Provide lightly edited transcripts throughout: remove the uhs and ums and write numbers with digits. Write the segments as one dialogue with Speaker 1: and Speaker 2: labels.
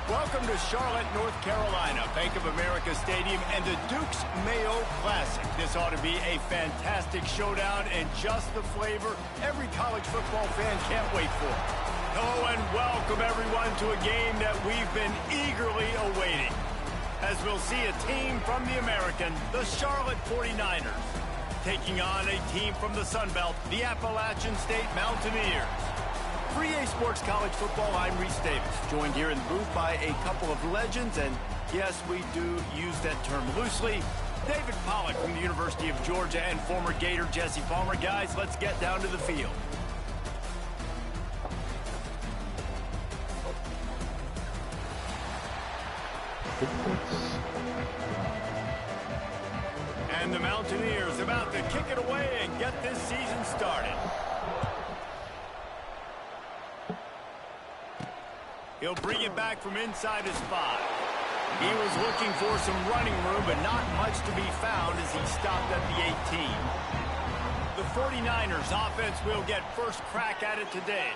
Speaker 1: Welcome to Charlotte, North Carolina, Bank of America Stadium, and the Duke's Mayo Classic. This ought to be a fantastic showdown and just the flavor every college football fan can't wait for. Hello and welcome, everyone, to a game that we've been eagerly awaiting. As we'll see a team from the American, the Charlotte 49ers, taking on a team from the Sun Belt, the Appalachian State Mountaineers. For EA Sports College Football, I'm Reese Davis, joined here in the booth by a couple of legends, and yes, we do use that term loosely. David Pollack from the University of Georgia and former Gator Jesse Palmer. Guys, let's get down to the field. And the Mountaineers about to kick it away and get this season started. He'll bring it back from inside his 5. He was looking for some running room, but not much to be found as he stopped at the 18. The 49ers offense will get first crack at it today.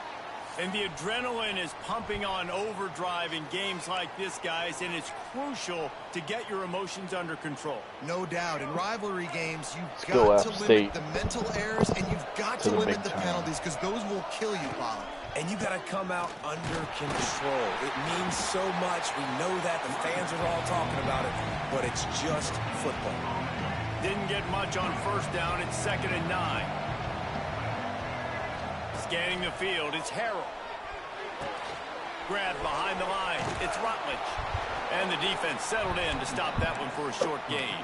Speaker 1: And the adrenaline is pumping on overdrive in games like this, guys, and it's crucial to get your emotions under control.
Speaker 2: No doubt. In rivalry games, you've got to limit the mental errors, and you've got to limit the penalties, because those will kill you, Pollack.
Speaker 3: And you got to come out under control. It means so much. We know that. The fans are all talking about it, but it's just football.
Speaker 1: Didn't get much on first down. It's 2nd and 9. Scanning the field, it's Harrell. Grab behind the line, it's Rutledge. And the defense settled in to stop that one for a short gain.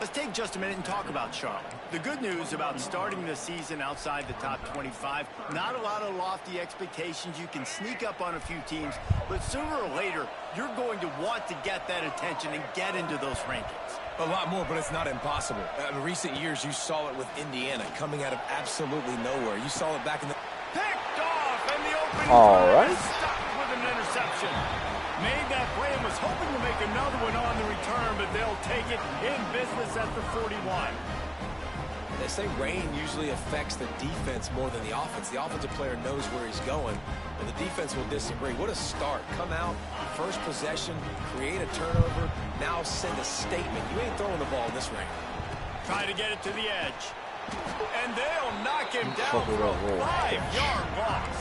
Speaker 1: Let's take just a minute and talk about Charlotte. The good news about starting the season outside the top 25, not a lot of lofty expectations. You can sneak up on a few teams, but sooner or later, you're going to want to get that attention and get into those rankings.
Speaker 3: A lot more, but it's not impossible. In recent years, you saw it with Indiana coming out of absolutely nowhere. You saw it back in the...
Speaker 1: Picked off, and the opening is stopped with an interception. Made that play and was hoping to make another one on the return, but they'll take it in business at the 41.
Speaker 3: They say rain usually affects the defense more than the offense. The offensive player knows where he's going, but the defense will disagree. What a start. Come out, first possession, create a turnover, now send a statement. You ain't throwing the ball in this rain.
Speaker 1: Try to get it to the edge. And they'll knock him down for a 5-yard loss.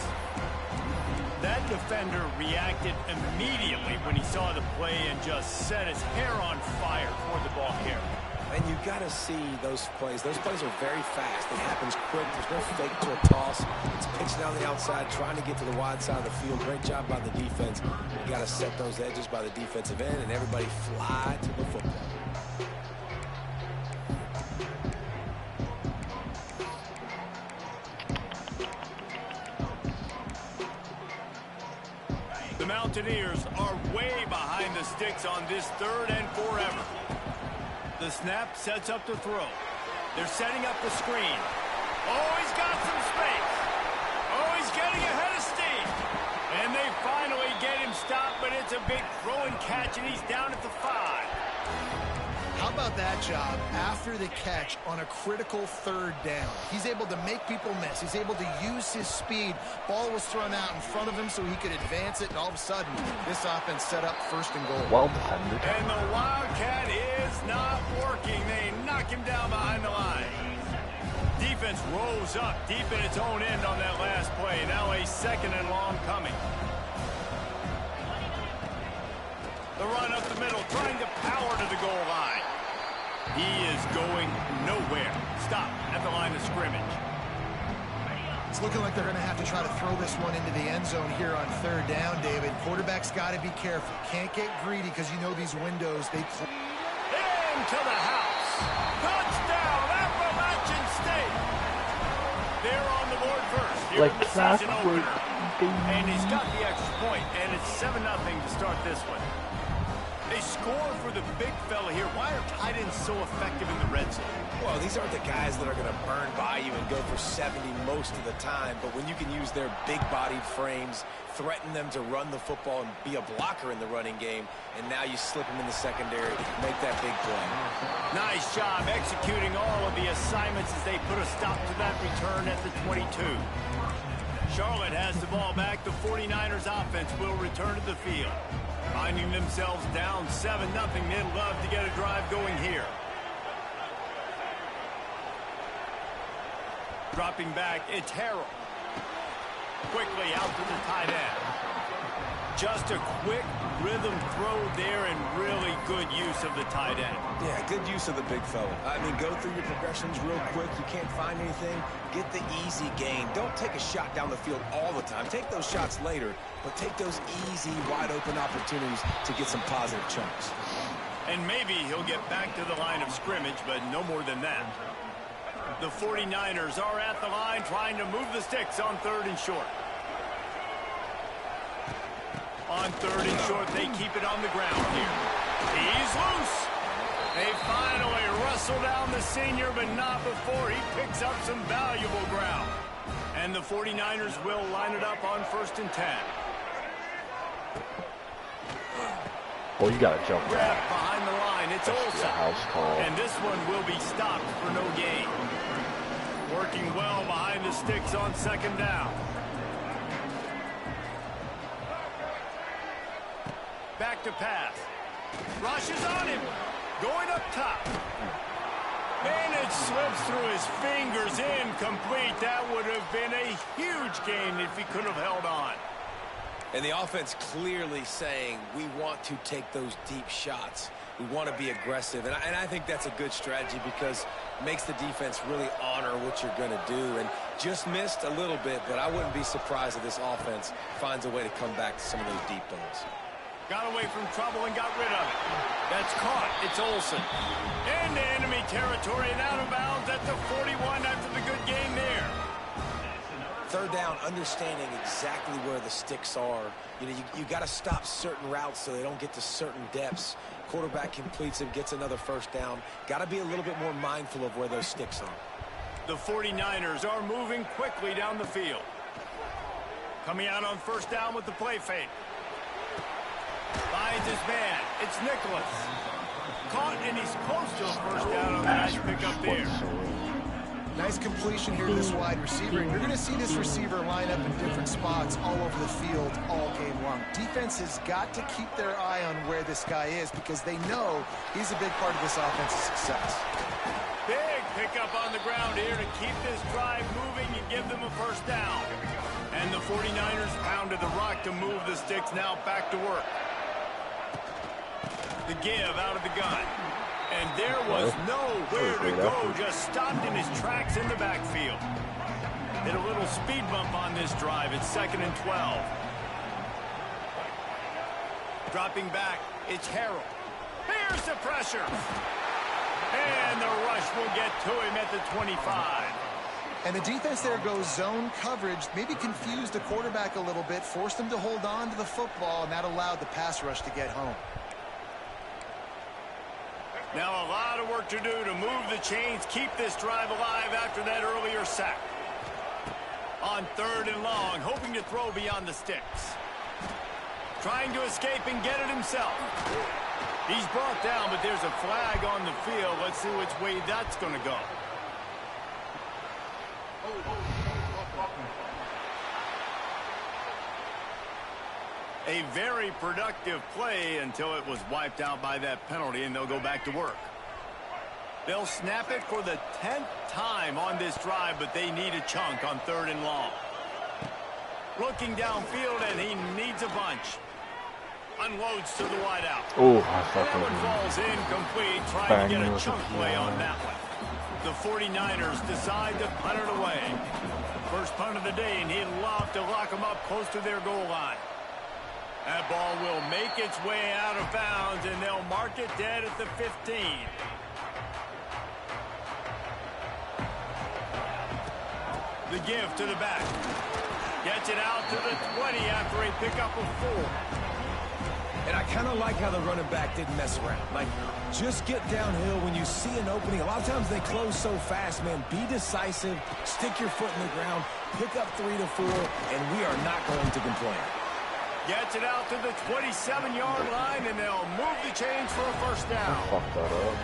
Speaker 1: That defender reacted immediately when he saw the play and just set his hair on fire toward the ball carrier.
Speaker 3: And you got to see those plays. Those plays are very fast. It happens quick. There's no fake to a toss. It's pitched down the outside, trying to get to the wide side of the field. Great job by the defense. You got to set those edges by the defensive end, and everybody fly to the football.
Speaker 1: The Mountaineers are way behind the sticks on this 3rd and forever. The snap sets up the throw. They're setting up the screen. Oh, he's got some space. Oh, he's getting ahead of steam. And they finally get him stopped, but it's a big throw and catch, and he's down at the 5.
Speaker 2: How about that job after the catch on a critical 3rd down? He's able to make people miss. He's able to use his speed. Ball was thrown out in front of him so he could advance it, and all of a sudden, this offense set up 1st and goal.
Speaker 4: Well done.
Speaker 1: And the Wildcat is not working. They knock him down behind the line. Defense rose up deep in its own end on that last play. Now a 2nd and long coming. The run up the middle, trying to power to the goal line. He is going nowhere. Stop at the line of scrimmage.
Speaker 2: It's looking like they're going to have to try to throw this one into the end zone here on 3rd down, David. Quarterback's got to be careful. Can't get greedy because you know these windows, they...
Speaker 1: Into the house. Touchdown, Appalachian State. They're on the board first. Here
Speaker 4: Like
Speaker 1: in the season opener.
Speaker 4: clockwork.
Speaker 1: And he's got the extra point, and it's 7-0 to start this one. They score for the big fella here. Why are tight ends so effective in the red zone?
Speaker 3: Well, these aren't the guys that are going to burn by you and go for 70 most of the time, but when you can use their big-bodied frames, threaten them to run the football and be a blocker in the running game, and now you slip them in the secondary, make that big play.
Speaker 1: Nice job executing all of the assignments as they put a stop to that return at the 22. Charlotte has the ball back. The 49ers offense will return to the field. Finding themselves down 7-0. They'd love to get a drive going here. Dropping back, it's Harrell. Quickly out to the tight end. Just a quick rhythm throw there and really good use of the tight end.
Speaker 3: Yeah, good use of the big fella. I mean, go through your progressions real quick. You can't find anything. Get the easy gain. Don't take a shot down the field all the time. Take those shots later, but take those easy, wide-open opportunities to get some positive chunks.
Speaker 1: And maybe he'll get back to the line of scrimmage, but no more than that. The 49ers are at the line trying to move the sticks on 3rd and short. On 3rd and short, they keep it on the ground here. He's loose. They finally wrestle down the senior, but not before he picks up some valuable ground. And the 49ers will line it up on 1st and 10.
Speaker 4: Oh, you gotta jump
Speaker 1: Grab
Speaker 4: back.
Speaker 1: behind the line. It's Olsen.
Speaker 4: House call.
Speaker 1: And this one will be stopped for no gain. Working well behind the sticks on 2nd down. Back to pass. Rush is on him. Going up top. And it slips through his fingers. Incomplete. That would have been a huge gain if he could have held on.
Speaker 3: And the offense clearly saying, we want to take those deep shots. We want to be aggressive. And I think that's a good strategy because it makes the defense really honor what you're going to do. And just missed a little bit, but I wouldn't be surprised if this offense finds a way to come back to some of those deep balls.
Speaker 1: Got away from trouble and got rid of it. That's caught. It's Olsen. Into enemy territory and out of bounds at the 41 after the good game there.
Speaker 3: 3rd down, understanding exactly where the sticks are. You know, you got to stop certain routes so they don't get to certain depths. Quarterback completes it, gets another 1st down. Got to be a little bit more mindful of where those sticks are.
Speaker 1: The 49ers are moving quickly down the field. Coming out on 1st down with the play fake. Finds his man. It's Nicholas. Caught, and he's close to a 1st down on the nice pickup there.
Speaker 2: Nice completion here to this wide receiver. And you're going to see this receiver line up in different spots all over the field all game long. Defense has got to keep their eye on where this guy is because they know he's a big part of this offense's success.
Speaker 1: Big pickup on the ground here to keep this drive moving and give them a 1st down. And the 49ers pounded the rock to move the sticks. Now back to work. The give out of the gun. And there was nowhere to go. Just stopped in his tracks in the backfield. Hit a little speed bump on this drive. It's 2nd and 12. Dropping back, it's Harrell. Here's the pressure. And the rush will get to him at the 25.
Speaker 2: And the defense there goes zone coverage, maybe confused the quarterback a little bit, forced him to hold on to the football, and that allowed the pass rush to get home.
Speaker 1: Now a lot of work to do to move the chains, keep this drive alive after that earlier sack. On 3rd and long, hoping to throw beyond the sticks. Trying to escape and get it himself. He's brought down, but there's a flag on the field. Let's see which way that's going to go. A very productive play until it was wiped out by that penalty, and they'll go back to work. They'll snap it for the 10th time on this drive, but they need a chunk on 3rd and long. Looking downfield, and he needs a bunch. Unloads to the wideout.
Speaker 4: Oh, I thought
Speaker 1: that one falls incomplete, trying to get a chunk play on that one. The 49ers decide to punt it away. First punt of the day, and he'd love to lock them up close to their goal line. That ball will make its way out of bounds, and they'll mark it dead at the 15. The give to the back. Gets it out to the 20 after a pickup of 4.
Speaker 3: And I kind of like how the running back didn't mess around. Like, just get downhill when you see an opening. A lot of times they close so fast, man. Be decisive, stick your foot in the ground, pick up 3 to 4, and we are not going to complain.
Speaker 1: Gets it out to the 27-yard line, and they'll move the chains for a 1st down.
Speaker 4: Fuck that up.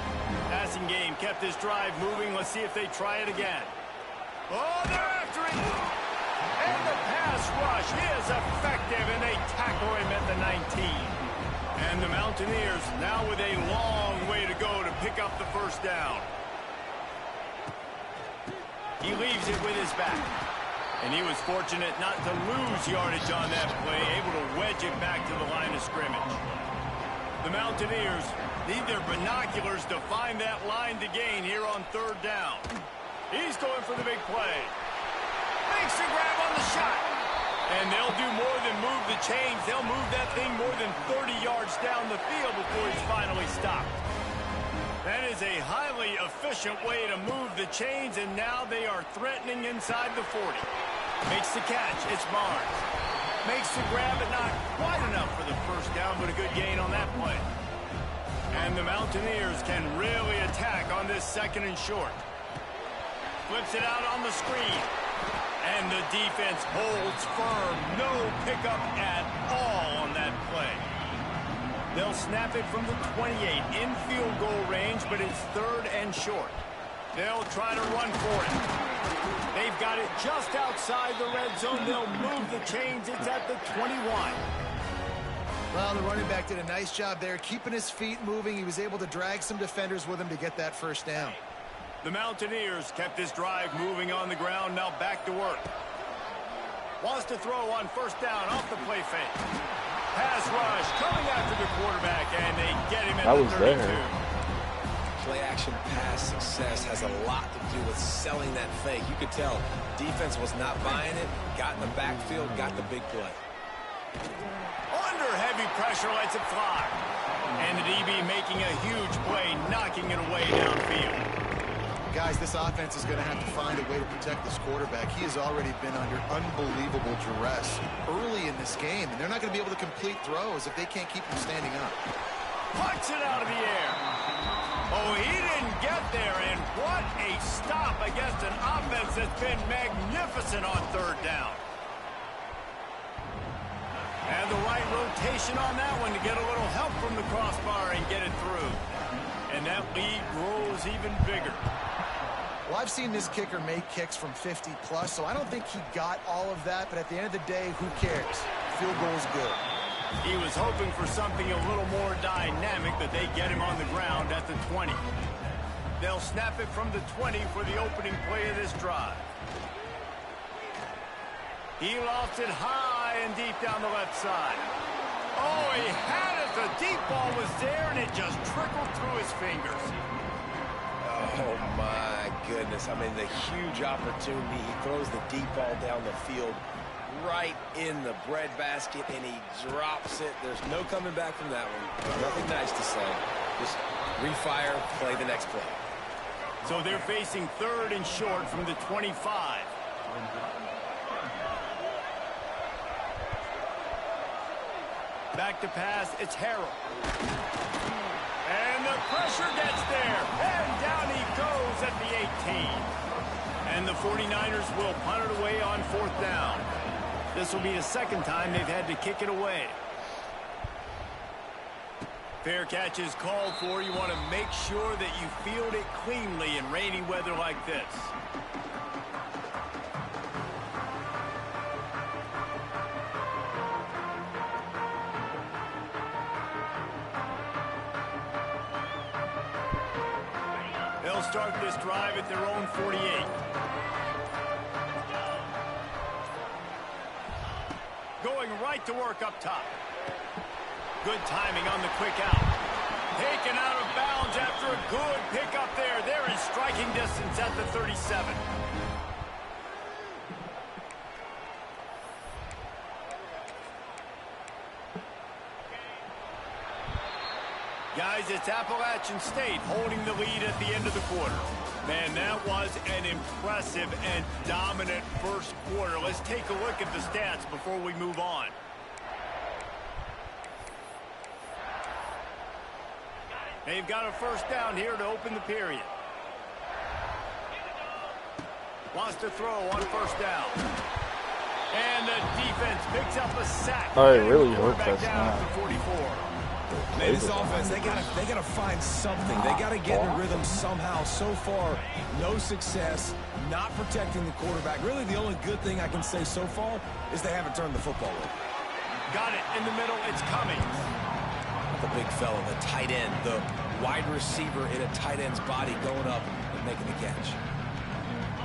Speaker 1: Passing game kept this drive moving. Let's see if they try it again. Oh, they're after it. And the pass rush is effective, and they tackle him at the 19. And the Mountaineers now with a long way to go to pick up the first down. He leaves it with his back. And he was fortunate not to lose yardage on that play, able to wedge it back to the line of scrimmage. The Mountaineers need their binoculars to find that line to gain here on third down. He's going for the big play. Makes the grab on the shot. And they'll do more than move the chains. They'll move that thing more than 30 yards down the field before he's finally stopped. That is a highly efficient way to move the chains, and now they are threatening inside the 40. Makes the catch. It's Barnes. Makes the grab, but not quite enough for the first down, but a good gain on that play. And the Mountaineers can really attack on this second and short. Flips it out on the screen. And the defense holds firm. No pickup at all on that play. They'll snap it from the 28 in field goal range, but it's third and short. They'll try to run for it. They've got it just outside the red zone. They'll move the chains. It's at the 21.
Speaker 2: Well, the running back did a nice job there, keeping his feet moving. He was able to drag some defenders with him to get that first down.
Speaker 1: The Mountaineers kept this drive moving on the ground. Now back to work. Wants to throw on first down off the play fake. Pass rush coming after the quarterback, and they get him at the 32.
Speaker 3: Play action pass success has a lot to do with selling that fake. You could tell defense was not buying it, got in the backfield, got the big play.
Speaker 1: Under heavy pressure, lets it fly. And the DB making a huge play, knocking it away downfield.
Speaker 2: Guys, this offense is going to have to find a way to protect this quarterback. He has already been under unbelievable duress early in this game, and they're not going to be able to complete throws if they can't keep him standing up.
Speaker 1: Puts it out of the air. Oh, he didn't get there, and what a stop against an offense that's been magnificent on third down. And the right rotation on that one to get a little help from the crossbar and get it through. And that lead grows even bigger.
Speaker 2: Well, I've seen this kicker make kicks from 50-plus, so I don't think he got all of that, but at the end of the day, who cares? Field goal is good.
Speaker 1: He was hoping for something a little more dynamic, but they get him on the ground at the 20. They'll snap it from the 20 for the opening play of this drive. He lost it high and deep down the left side. Oh, he had it. The deep ball was there, and it just trickled through his fingers.
Speaker 3: Oh, my goodness. I mean, the huge opportunity. He throws the deep ball down the field right in the breadbasket, and he drops it. There's no coming back from that one. Nothing nice to say. Just refire, play the next play.
Speaker 1: So they're facing third and short from the 25. Back to pass, it's Harrell. And the pressure gets there. And down he goes at the 18. And the 49ers will punt it away on fourth down. This will be the second time they've had to kick it away. Fair catch is called for. You want to make sure that you field it cleanly in rainy weather like this. They'll start this drive at their own 48. Going right to work up top. Good timing on the quick out. Taken out of bounds after a good pickup there. They're in striking distance at the 37. Guys, it's Appalachian State holding the lead at the end of the quarter. Man, that was an impressive and dominant first quarter. Let's take a look at the stats before we move on. They've got a first down here to open the period. Wants to throw on first down. And the defense picks up a sack.
Speaker 4: I really hope that's not.
Speaker 1: 44.
Speaker 3: Man, this offense, they gotta find something. They gotta get in a rhythm somehow. So far, no success, not protecting the quarterback. Really, the only good thing I can say so far is they haven't turned the football over.
Speaker 1: Got it in the middle. It's coming.
Speaker 3: The big fella, the tight end, the wide receiver in a tight end's body going up and making the catch.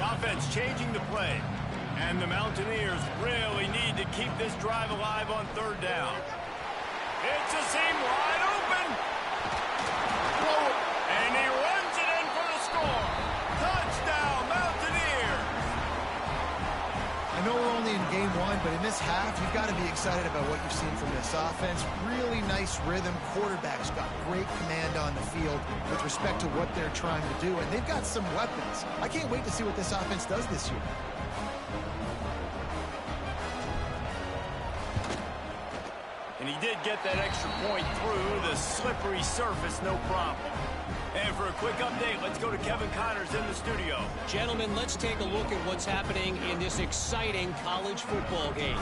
Speaker 1: Offense changing the play. And the Mountaineers really need to keep this drive alive on third down. It's a seam wide open. Whoa. And he runs it in for the score. Touchdown, Mountaineers.
Speaker 2: I know we're only in game one, but in this half, you've got to be excited about what you've seen from this offense. Really nice rhythm. Quarterback's got great command on the field with respect to what they're trying to do, and they've got some weapons. I can't wait to see what this offense does this year.
Speaker 1: And he did get that extra point through the slippery surface, no problem. And for a quick update, let's go to Kevin Connors in the studio.
Speaker 5: Gentlemen, let's take a look at what's happening in this exciting college football game.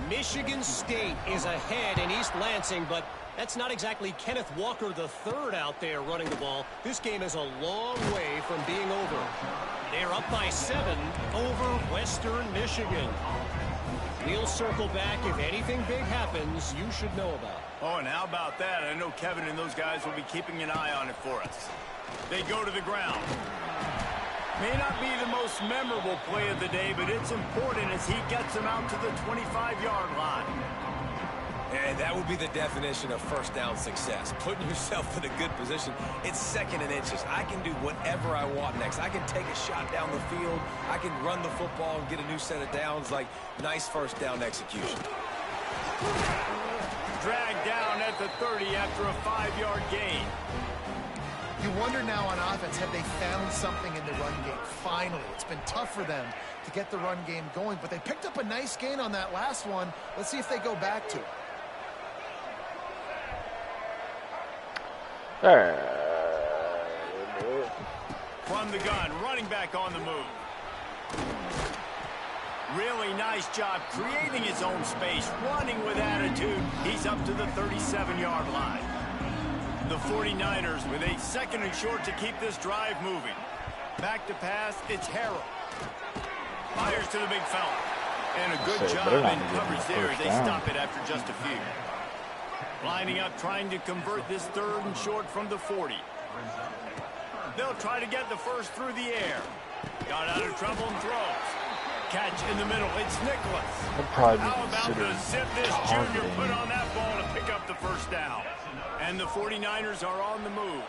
Speaker 5: Michigan State is ahead in East Lansing, but that's not exactly Kenneth Walker III out there running the ball. This game is a long way from being over. They're up by 7 over Western Michigan. We'll circle back. If anything big happens, you should know about.
Speaker 1: Oh, and how about that? I know Kevin and those guys will be keeping an eye on it for us. They go to the ground. May not be the most memorable play of the day, but it's important as he gets them out to the 25-yard line.
Speaker 3: And that would be the definition of first down success. Putting yourself in a good position. It's 2nd and inches. I can do whatever I want next. I can take a shot down the field. I can run the football and get a new set of downs. Like, nice first down execution.
Speaker 1: Dragged down at the 30 after a 5-yard gain.
Speaker 2: You wonder now on offense, have they found something in the run game? Finally, it's been tough for them to get the run game going, but they picked up a nice gain on that last one. Let's see if they go back to it.
Speaker 1: From the gun, running back on the move. Really nice job creating his own space, running with attitude. He's up to the 37-yard line. The 49ers with a 2nd and short to keep this drive moving. Back to pass, it's Harrell. Fires to the big fella. And a good job in coverage there as they stop it after just a few. Lining up, trying to convert this 3rd and short from the 40. They'll try to get the first through the air. Got out of trouble and throws. Catch in the middle. It's Nicholas. How about the zip this junior put on that ball to pick up the first down? And the 49ers are on the move.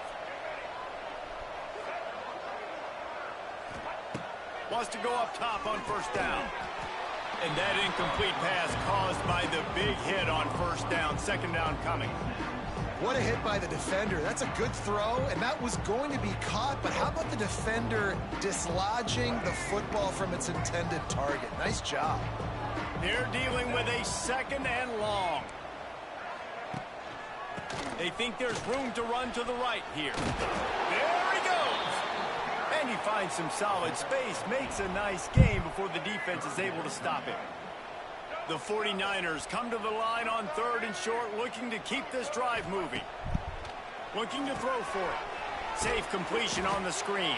Speaker 1: Wants to go up top on first down. And that incomplete pass caused by the big hit on first down. 2nd down coming.
Speaker 2: What a hit by the defender. That's a good throw, and that was going to be caught, but how about the defender dislodging the football from its intended target? Nice job.
Speaker 1: They're dealing with a 2nd and long. They think there's room to run to the right here. There he goes. And he finds some solid space, makes a nice gain before the defense is able to stop him. The 49ers come to the line on 3rd and short, looking to keep this drive moving. Looking to throw for it. Safe completion on the screen.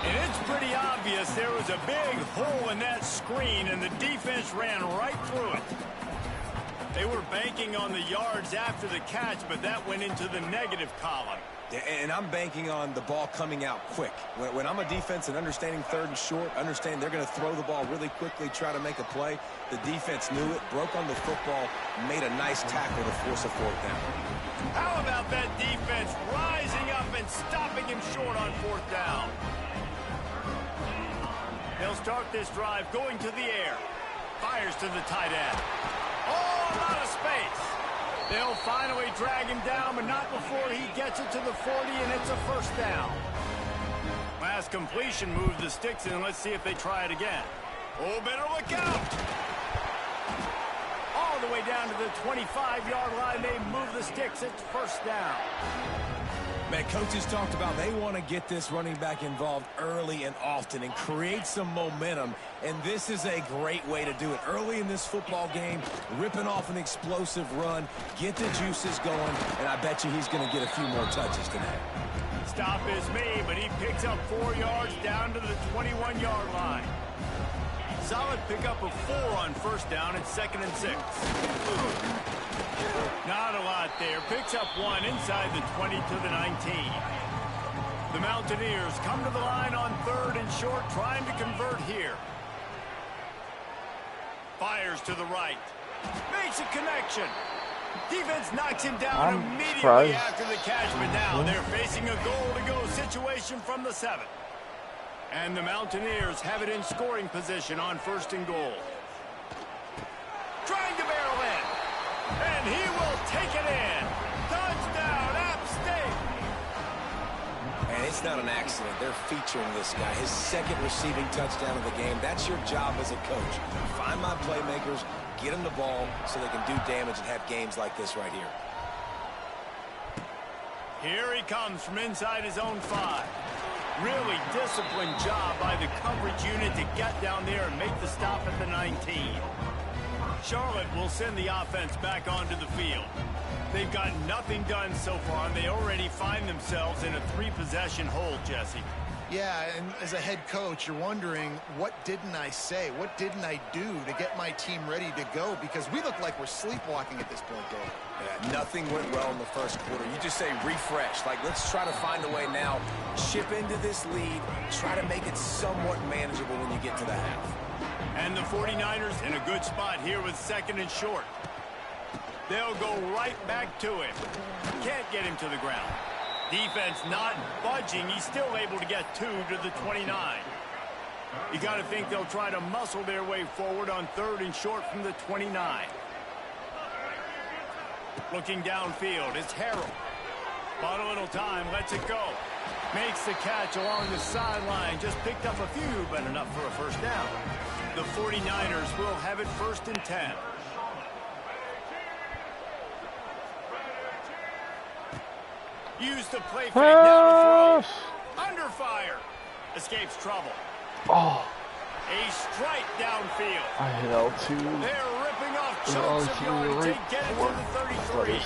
Speaker 1: And it's pretty obvious there was a big hole in that screen, and the defense ran right through it. They were banking on the yards after the catch, but that went into the negative column.
Speaker 3: And I'm banking on the ball coming out quick. When I'm a defense and understanding 3rd and short, understand they're going to throw the ball really quickly, try to make a play. The defense knew it, broke on the football, made a nice tackle to force a 4th down.
Speaker 1: How about that defense rising up and stopping him short on 4th down? They'll start this drive going to the air. Fires to the tight end. Oh, a lot of space. They'll finally drag him down, but not before he gets it to the 40, and it's a first down. Last completion moved the sticks in. Let's see if they try it again. Oh, better look out. All the way down to the 25-yard line. They move the sticks. It's first down.
Speaker 3: Man, coaches talked about they want to get this running back involved early and often and create some momentum, and this is a great way to do it. Early in this football game, ripping off an explosive run, get the juices going, and I bet you he's going to get a few more touches today.
Speaker 1: Stop is made, but he picks up 4 yards down to the 21-yard line. Solid pickup of 4 on first down at 2nd and 6. Not a lot there. Picks up 1 inside the 20 to the 19. The Mountaineers come to the line on 3rd and short, trying to convert here. Fires to the right. Makes a connection. Defense knocks him down immediately after the catch, but now they're facing a goal-to-go situation from the 7. And the Mountaineers have it in scoring position on 1st and goal. Trying to barrel in. And he will take it in. Touchdown, App State.
Speaker 3: And it's not an accident. They're featuring this guy. His 2nd receiving touchdown of the game. That's your job as a coach. Find my playmakers, get them the ball so they can do damage and have games like this right here.
Speaker 1: Here he comes from inside his own 5. Really disciplined job by the coverage unit to get down there and make the stop at the 19. Charlotte will send the offense back onto the field. They've got nothing done so far, and they already find themselves in a 3-possession hole, Jesse.
Speaker 2: Yeah, and as a head coach, you're wondering, what didn't I say? What didn't I do to get my team ready to go? Because we look like we're sleepwalking at this point, Dave.
Speaker 3: Yeah, nothing went well in the first quarter. You just say refresh. Like, let's try to find a way now. Chip into this lead. Try to make it somewhat manageable when you get to the half.
Speaker 1: And the 49ers in a good spot here with 2nd and short. They'll go right back to him. Can't get him to the ground. Defense not budging. He's still able to get 2 to the 29. You got to think they'll try to muscle their way forward on 3rd and short from the 29. Looking downfield, it's Harrell. Bought a little time, lets it go. Makes the catch along the sideline. Just picked up a few, but enough for a first down. The 49ers will have it 1st and 10. Use the play fake down to throw. Under fire. Escapes trouble.
Speaker 4: Oh.
Speaker 1: A strike downfield.
Speaker 4: I hit L2.
Speaker 1: They're ripping off chunks of yardage to get it to the 33.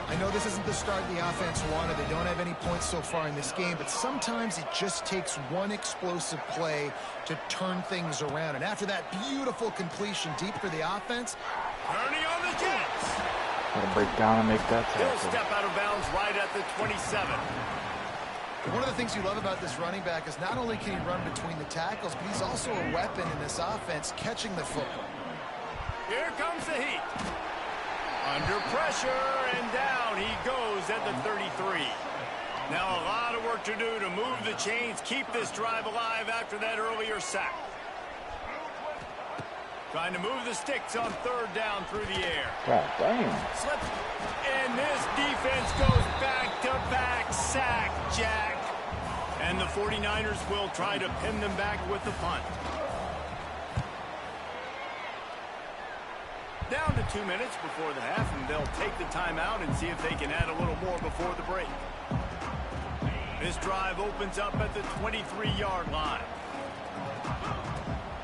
Speaker 2: I know this isn't the start the offense wanted. They don't have any points so far in this game, but sometimes it just takes one explosive play to turn things around. And after that beautiful completion deep for the offense.
Speaker 1: Turning on the Jets.
Speaker 4: Gotta break down and make that tackle.
Speaker 1: He'll step out of bounds right at the 27.
Speaker 2: One of the things you love about this running back is not only can he run between the tackles, but he's also a weapon in this offense catching the football.
Speaker 1: Here comes the heat. Under pressure, and down he goes at the 33. Now a lot of work to do to move the chains, keep this drive alive after that earlier sack. Trying to move the sticks on 3rd down through the air.
Speaker 4: God damn.
Speaker 1: Slips. And this defense goes back-to-back sack, Jack. And the 49ers will try to pin them back with the punt. Down to 2 minutes before the half, and they'll take the timeout and see if they can add a little more before the break. This drive opens up at the 23-yard line.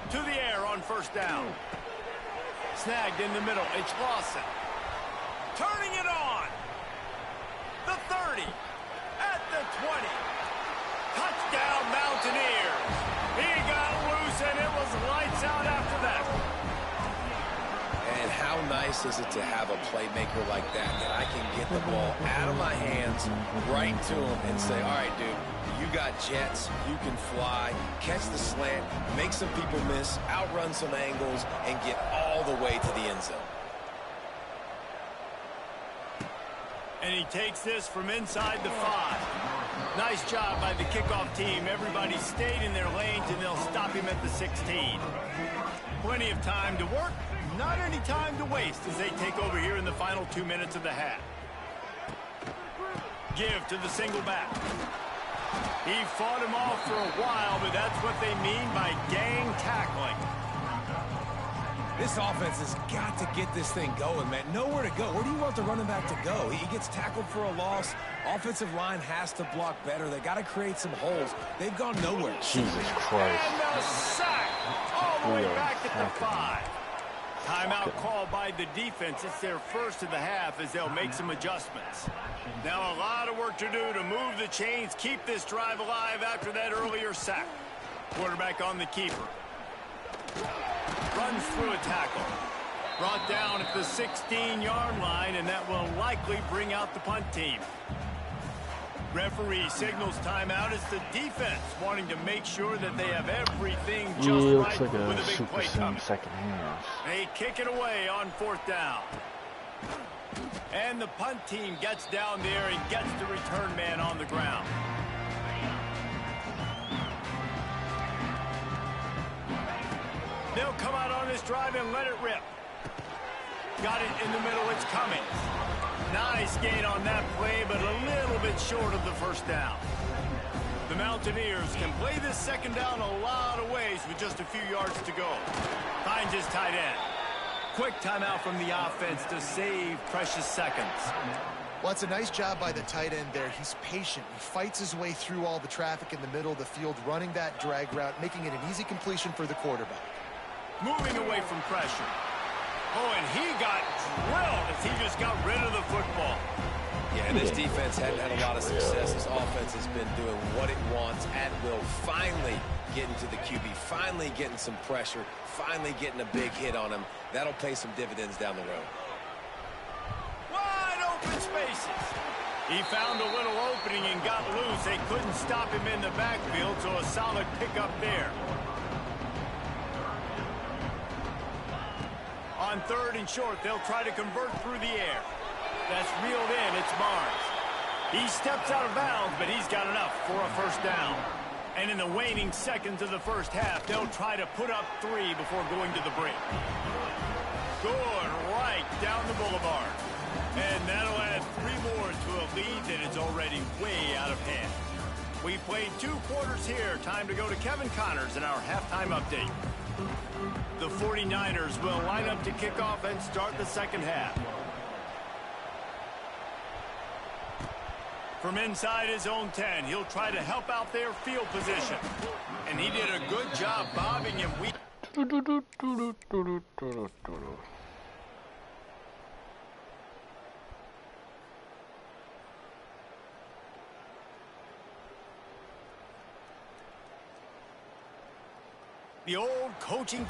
Speaker 1: To the air on 1st down. Snagged in the middle. It's Lawson. Turning it on. The 30. At the 20. Touchdown Mountaineers. He got loose and it was lights out after that.
Speaker 3: And how nice is it to have a playmaker like that I can get the ball out of my hands right to him and say, all right, dude, you got jets, you can fly, catch the slant, make some people miss, outrun some angles, and get all the way to the end zone.
Speaker 1: And he takes this from inside the 5. Nice job by the kickoff team. Everybody stayed in their lanes, and they'll stop him at the 16. Plenty of time to work. Not any time to waste as they take over here in the final 2 minutes of the half. Give to the single back. He fought him off for a while, but that's what they mean by gang tackling.
Speaker 3: This offense has got to get this thing going, man. Nowhere to go. Where do you want the running back to go? He gets tackled for a loss. Offensive line has to block better. They got to create some holes. They've gone nowhere.
Speaker 4: Jesus Christ.
Speaker 1: And the sack all the way back at the 5. Timeout called by the defense. It's their first of the half as they'll make some adjustments. Now a lot of work to do to move the chains, keep this drive alive after that earlier sack. Quarterback on the keeper. Runs through a tackle. Brought down at the 16-yard line, and that will likely bring out the punt team. Referee signals timeout. It's the defense wanting to make sure that they have everything just right
Speaker 4: Looks like
Speaker 1: with
Speaker 4: a
Speaker 1: a big
Speaker 4: super
Speaker 1: play
Speaker 4: sim
Speaker 1: coming.
Speaker 4: second half.
Speaker 1: They kick it away on 4th down. And the punt team gets down there and gets the return man on the ground. They'll come out on this drive and let it rip. Got it in the middle. It's coming. Nice gain on that play, but a little bit short of the first down. The Mountaineers can play this second down a lot of ways with just a few yards to go. Finds his tight end. Quick timeout from the offense to save precious seconds.
Speaker 2: Well, it's a nice job by the tight end there. He's patient. He fights his way through all the traffic in the middle of the field, running that drag route, making it an easy completion for the quarterback.
Speaker 1: Moving away from pressure. Oh, and he got drilled as he just got rid of the football.
Speaker 3: Yeah, and this defense hadn't had a lot of success. This offense has been doing what it wants at will. Finally getting to the QB, finally getting some pressure, finally getting a big hit on him. That'll pay some dividends down the road.
Speaker 1: Wide open spaces. He found a little opening and got loose. They couldn't stop him in the backfield, so a solid pickup there. On 3rd and short, they'll try to convert through the air. That's reeled in. It's Barnes. He steps out of bounds, but he's got enough for a first down. And in the waning seconds of the first half, they'll try to put up 3 before going to the break. Good right down the boulevard. And that'll add 3 more to a lead that is already way out of hand. We played 2 quarters here. Time to go to Kevin Connors in our halftime update. The 49ers will line up to kick off and start the second half. From inside his own 10, he'll try to help out their field position. And he did a good job bobbing him. The old coaching